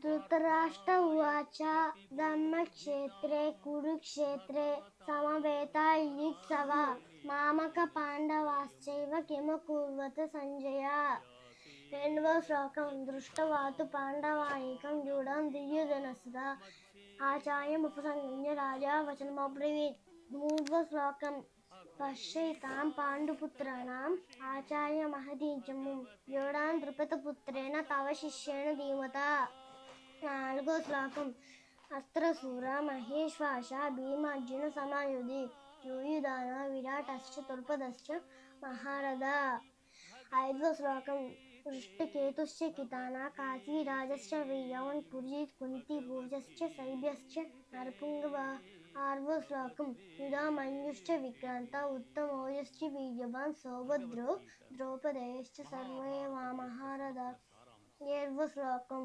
धृतराष्ट्र उवाच धर्मक्षेत्रे कुरुक्षेत्रे समवेतायुत्सवा मामकपाण्डवाश्चैव किमकुर्वत सञ्जय రెండవ శ్లోకం దృష్టవాతు పాండవానీకం వ్యూఢం దుర్యోధనసుతా ఆచార్యముపసంగమ్య రాజా వచనమబ్రవీత్. మూడవ శ్లోకం పశ్యైతాం పాండుపుత్రాణం ఆచార్య మహదీజము వ్యూఢాన్ ద్రుపదపుత్రేణ తవ శిష్యేణ ధీమతా. నాలుగో శ్లోకం అస్త్రశూర మహేశ్వాస భీమార్జున సమాయుధి యూయుధాన విరాటశ్చ ద్రుపదశ్చ మహారథ. ఐదవ శ్లోకం వృష్టికేతుశ్చ కితానా కాశీరాజశ్చ వీర్యవాన్ పురీత్ కుంతి భోజశ్చ శైబ్యశ్చ నరపుంగవ. ఆరవ శ్లోకం యుధామన్యుశ్చ విక్రాంత ఉత్తమోజశ్చ వీర్యవాన్ సౌభద్రో ద్రౌపదేశ్చ సర్వే మహారథ. ఏడవ శ్లోకం